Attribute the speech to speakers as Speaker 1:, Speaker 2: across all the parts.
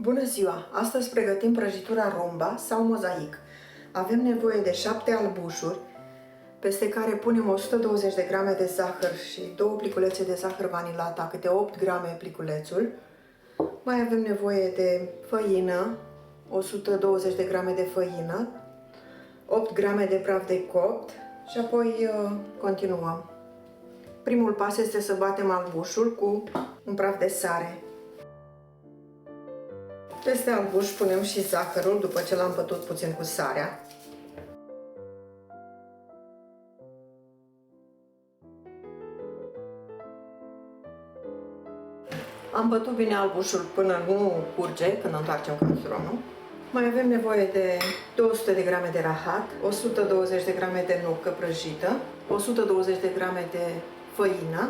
Speaker 1: Bună ziua! Astăzi pregătim prăjitura rumba sau mozaic. Avem nevoie de 7 albușuri, peste care punem 120 de grame de zahăr și 2 pliculețe de zahăr vanilata, câte 8 grame pliculețul. Mai avem nevoie de făină, 120 de grame de făină, 8 grame de praf de copt și apoi continuăm. Primul pas este să batem albușul cu un praf de sare. Peste albuș punem și zahărul după ce l-am bătut puțin cu sarea. Am bătut bine albușul până nu curge când întoarcem castronul. Mai avem nevoie de 200 de grame de rahat, 120 de grame de nucă prăjită, 120 de grame de făină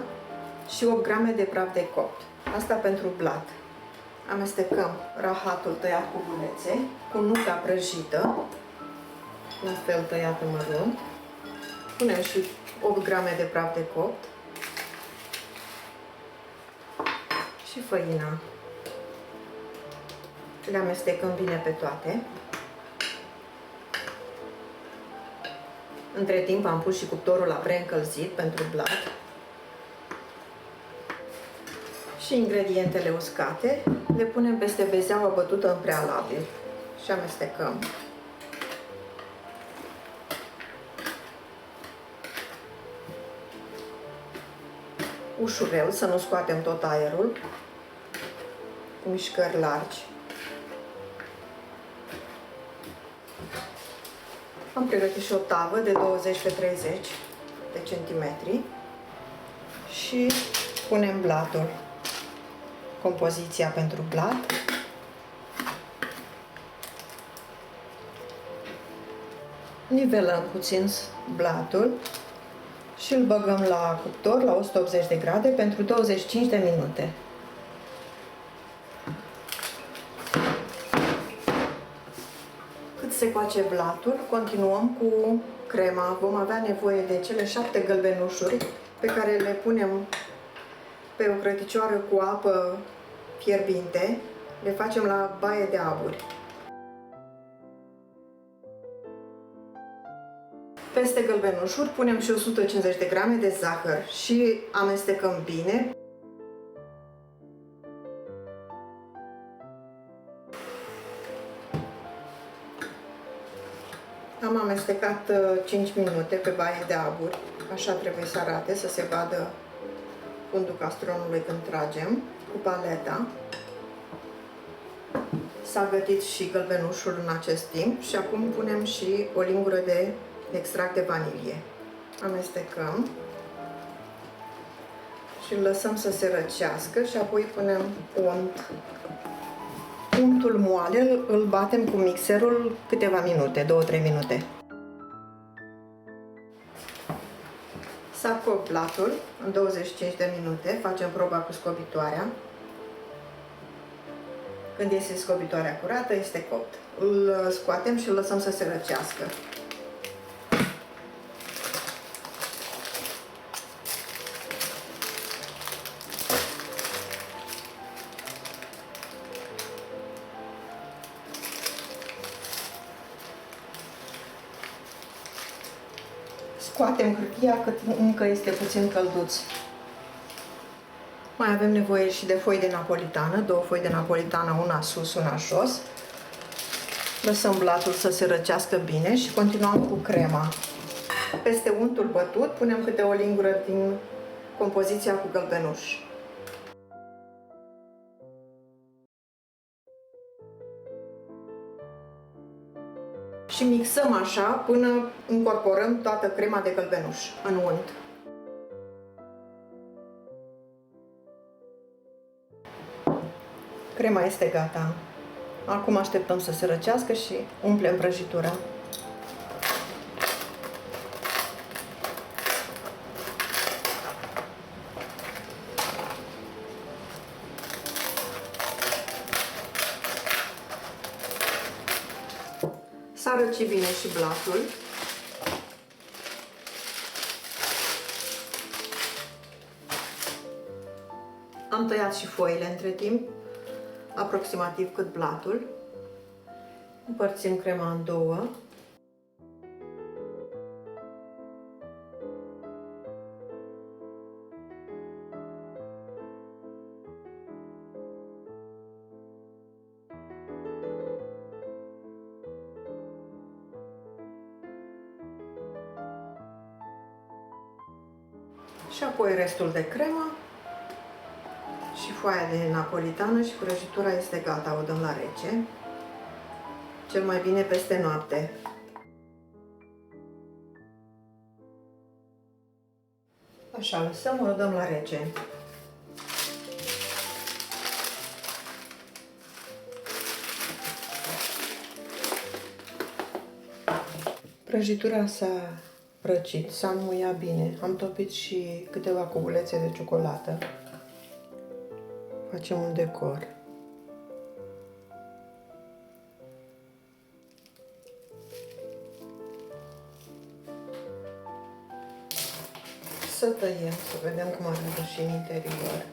Speaker 1: și 8 grame de praf de copt. Asta pentru blat. Amestecăm rahatul tăiat cu bulețe cu nuca prăjită, la fel tăiată mărunt. Punem și 8 grame de praf de copt și făina. Le amestecăm bine pe toate. Între timp am pus și cuptorul la preîncălzit pentru blat. Și ingredientele uscate le punem peste bezeaua bătută în prealabil și amestecăm. Ușurel, să nu scoatem tot aerul, cu mișcări largi. Am pregătit și o tavă de 20 pe 30 de centimetri și punem blatul. Compoziția pentru blat. Nivelăm puțin blatul și îl băgăm la cuptor la 180 de grade pentru 25 de minute. Cât se coace blatul, continuăm cu crema. Vom avea nevoie de cele 7 gălbenușuri pe care le punem pe o crăticioară cu apă fierbinte, le facem la baie de aburi. Peste gălbenușuri punem și 150 de grame de zahăr și amestecăm bine. Am amestecat 5 minute pe baie de aburi, așa trebuie să arate, să se vadă fundul castronului când tragem cu paleta. S-a gătit și gălbenușul în acest timp și acum punem și o lingură de extract de vanilie. Amestecăm și îl lăsăm să se răcească și apoi punem unt. Untul moale îl batem cu mixerul câteva minute, 2-3 minute. S-a copt blatul în 25 de minute, facem proba cu scobitoarea. Când iese scobitoarea curată, este copt. Îl scoatem și îl lăsăm să se răcească. Scoatem hârtia cât încă este puțin călduț. Mai avem nevoie și de foi de napolitană, 2 foi de napolitană, una sus, una jos. Lăsăm blatul să se răcească bine și continuăm cu crema. Peste untul bătut punem câte o lingură din compoziția cu gălbenuș. Și mixăm așa până incorporăm toată crema de gălbenuș în unt. Crema este gata. Acum așteptăm să se răcească și umplem prăjitura. S-a răcit bine și blatul. Am tăiat și foile între timp. aproximativ cât blatul. Împărțim crema în două. Și apoi restul de cremă și foaia de napolitană și prăjitura este gata, o dăm la rece. Cel mai bine peste noapte. Așa, lăsăm, o dăm la rece. Prăjitura s-a răcit, s-a înmuiat bine. Am topit și câteva cubulețe de ciocolată. Facem un decor. Să tăiem, să vedem cum arată și în interior.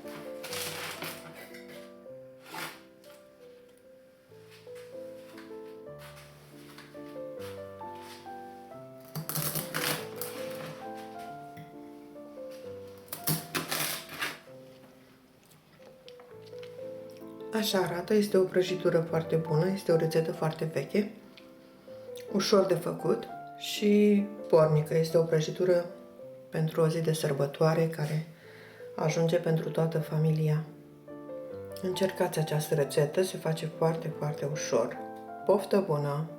Speaker 1: Așa arată, este o prăjitură foarte bună, este o rețetă foarte veche, ușor de făcut și pornică. Este o prăjitură pentru o zi de sărbătoare care ajunge pentru toată familia. Încercați această rețetă, se face foarte, foarte ușor. Poftă bună!